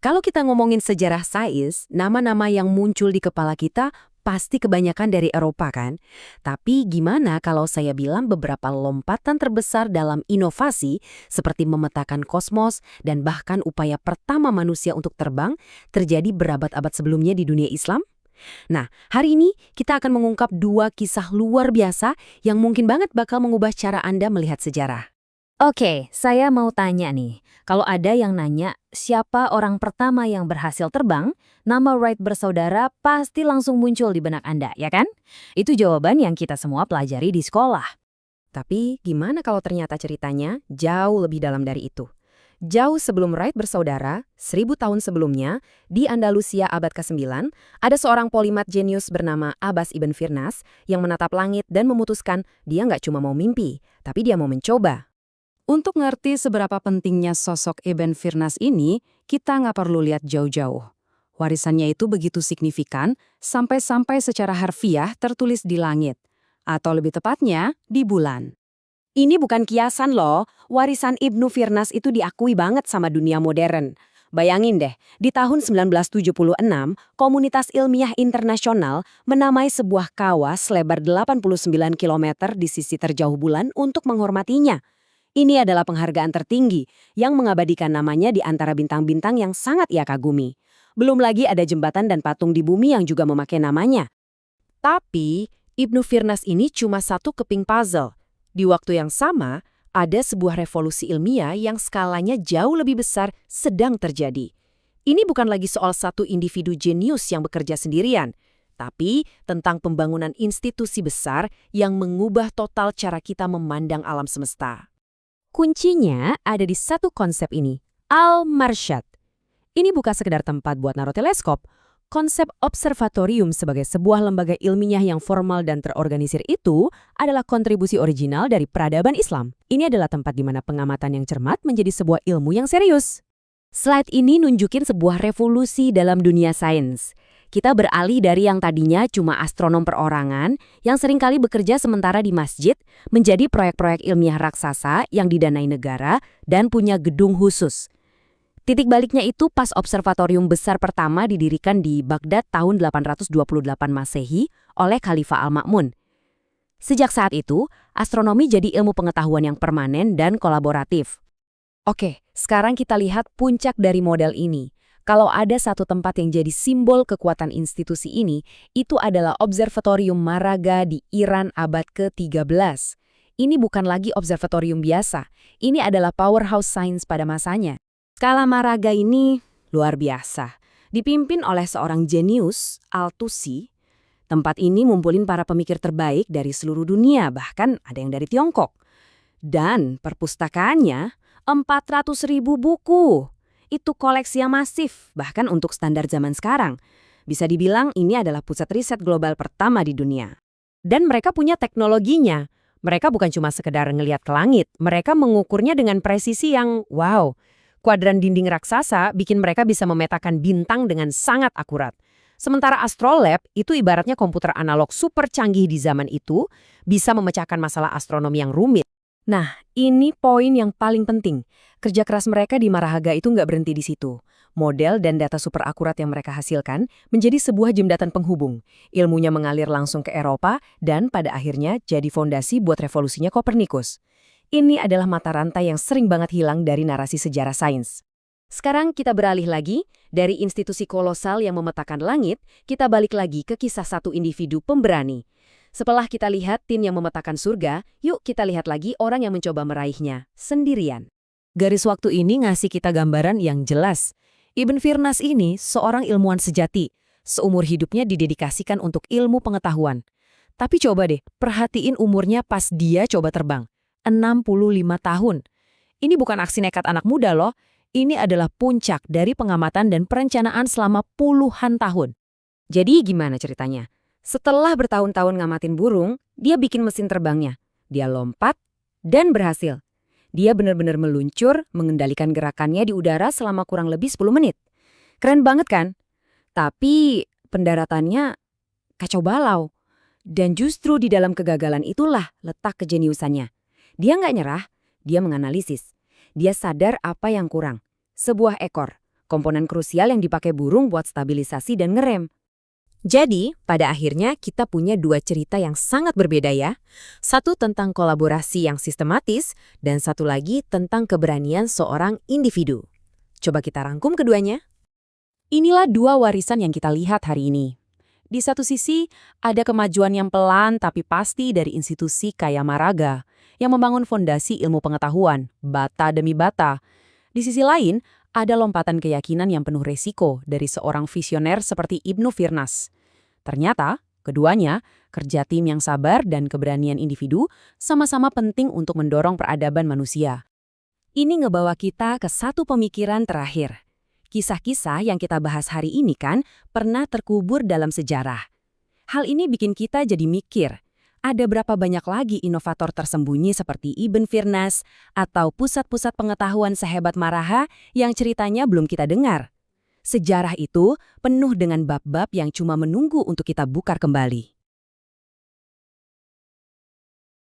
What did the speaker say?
Kalau kita ngomongin sejarah sains, nama-nama yang muncul di kepala kita pasti kebanyakan dari Eropa kan? Tapi gimana kalau saya bilang beberapa lompatan terbesar dalam inovasi seperti memetakan kosmos dan bahkan upaya pertama manusia untuk terbang terjadi berabad-abad sebelumnya di dunia Islam? Nah, hari ini kita akan mengungkap dua kisah luar biasa yang mungkin banget bakal mengubah cara Anda melihat sejarah. Oke, saya mau tanya nih. Kalau ada yang nanya, siapa orang pertama yang berhasil terbang, nama Wright bersaudara pasti langsung muncul di benak Anda, ya kan? Itu jawaban yang kita semua pelajari di sekolah. Tapi gimana kalau ternyata ceritanya jauh lebih dalam dari itu? Jauh sebelum Wright bersaudara, 1000 tahun sebelumnya, di Andalusia abad ke-9, ada seorang polimat jenius bernama Abbas ibn Firnas yang menatap langit dan memutuskan dia nggak cuma mau mimpi, tapi dia mau mencoba. Untuk ngerti seberapa pentingnya sosok Ibn Firnas ini, kita nggak perlu lihat jauh-jauh. Warisannya itu begitu signifikan, sampai-sampai secara harfiah tertulis di langit. Atau lebih tepatnya, di bulan. Ini bukan kiasan loh, warisan Ibnu Firnas itu diakui banget sama dunia modern. Bayangin deh, di tahun 1976, komunitas ilmiah internasional menamai sebuah kawah selebar 89 km di sisi terjauh bulan untuk menghormatinya. Ini adalah penghargaan tertinggi yang mengabadikan namanya di antara bintang-bintang yang sangat ia kagumi. Belum lagi ada jembatan dan patung di bumi yang juga memakai namanya. Tapi, Ibnu Firnas ini cuma satu keping puzzle. Di waktu yang sama, ada sebuah revolusi ilmiah yang skalanya jauh lebih besar sedang terjadi. Ini bukan lagi soal satu individu jenius yang bekerja sendirian, tapi tentang pembangunan institusi besar yang mengubah total cara kita memandang alam semesta. Kuncinya ada di satu konsep ini, Al-Marsyad. Ini bukan sekedar tempat buat naruh teleskop. Konsep observatorium sebagai sebuah lembaga ilmiah yang formal dan terorganisir itu adalah kontribusi original dari peradaban Islam. Ini adalah tempat di mana pengamatan yang cermat menjadi sebuah ilmu yang serius. Slide ini nunjukin sebuah revolusi dalam dunia sains. Kita beralih dari yang tadinya cuma astronom perorangan yang seringkali bekerja sementara di masjid menjadi proyek-proyek ilmiah raksasa yang didanai negara dan punya gedung khusus. Titik baliknya itu pas observatorium besar pertama didirikan di Baghdad tahun 828 Masehi oleh Khalifah Al-Ma'mun. Sejak saat itu, astronomi jadi ilmu pengetahuan yang permanen dan kolaboratif. Oke, sekarang kita lihat puncak dari model ini. Kalau ada satu tempat yang jadi simbol kekuatan institusi ini, itu adalah Observatorium Maraga di Iran abad ke-13. Ini bukan lagi observatorium biasa, ini adalah powerhouse sains pada masanya. Skala Maraga ini luar biasa. Dipimpin oleh seorang jenius, Al-Tusi. Tempat ini ngumpulin para pemikir terbaik dari seluruh dunia, bahkan ada yang dari Tiongkok. Dan perpustakaannya 400.000 buku. Itu koleksi yang masif, bahkan untuk standar zaman sekarang. Bisa dibilang ini adalah pusat riset global pertama di dunia. Dan mereka punya teknologinya. Mereka bukan cuma sekedar ngelihat ke langit, mereka mengukurnya dengan presisi yang wow. Kuadran dinding raksasa bikin mereka bisa memetakan bintang dengan sangat akurat. Sementara astrolab itu ibaratnya komputer analog super canggih di zaman itu, bisa memecahkan masalah astronomi yang rumit. Nah, ini poin yang paling penting. Kerja keras mereka di Marahaga itu nggak berhenti di situ. Model dan data super akurat yang mereka hasilkan menjadi sebuah jembatan penghubung. Ilmunya mengalir langsung ke Eropa dan pada akhirnya jadi fondasi buat revolusinya Kopernikus. Ini adalah mata rantai yang sering banget hilang dari narasi sejarah sains. Sekarang kita beralih lagi, dari institusi kolosal yang memetakan langit, kita balik lagi ke kisah satu individu pemberani. Setelah kita lihat tim yang memetakan surga, yuk kita lihat lagi orang yang mencoba meraihnya, sendirian. Garis waktu ini ngasih kita gambaran yang jelas. Ibn Firnas ini seorang ilmuwan sejati. Seumur hidupnya didedikasikan untuk ilmu pengetahuan. Tapi coba deh, perhatiin umurnya pas dia coba terbang. 65 tahun. Ini bukan aksi nekat anak muda loh. Ini adalah puncak dari pengamatan dan perencanaan selama puluhan tahun. Jadi gimana ceritanya? Setelah bertahun-tahun ngamatin burung, dia bikin mesin terbangnya. Dia lompat dan berhasil. Dia benar-benar meluncur, mengendalikan gerakannya di udara selama kurang lebih 10 menit. Keren banget kan? Tapi pendaratannya kacau balau. Dan justru di dalam kegagalan itulah letak kejeniusannya. Dia nggak nyerah, dia menganalisis. Dia sadar apa yang kurang. Sebuah ekor, komponen krusial yang dipakai burung buat stabilisasi dan ngerem. Jadi, pada akhirnya kita punya dua cerita yang sangat berbeda ya. Satu tentang kolaborasi yang sistematis, dan satu lagi tentang keberanian seorang individu. Coba kita rangkum keduanya. Inilah dua warisan yang kita lihat hari ini. Di satu sisi, ada kemajuan yang pelan tapi pasti dari institusi kaya Maraga yang membangun fondasi ilmu pengetahuan, bata demi bata. Di sisi lain, ada lompatan keyakinan yang penuh resiko dari seorang visioner seperti Ibnu Firnas. Ternyata, keduanya, kerja tim yang sabar dan keberanian individu, sama-sama penting untuk mendorong peradaban manusia. Ini ngebawa kita ke satu pemikiran terakhir. Kisah-kisah yang kita bahas hari ini kan pernah terkubur dalam sejarah. Hal ini bikin kita jadi mikir, ada berapa banyak lagi inovator tersembunyi seperti Ibn Firnas atau pusat-pusat pengetahuan sehebat Maraga yang ceritanya belum kita dengar. Sejarah itu penuh dengan bab-bab yang cuma menunggu untuk kita bukar kembali.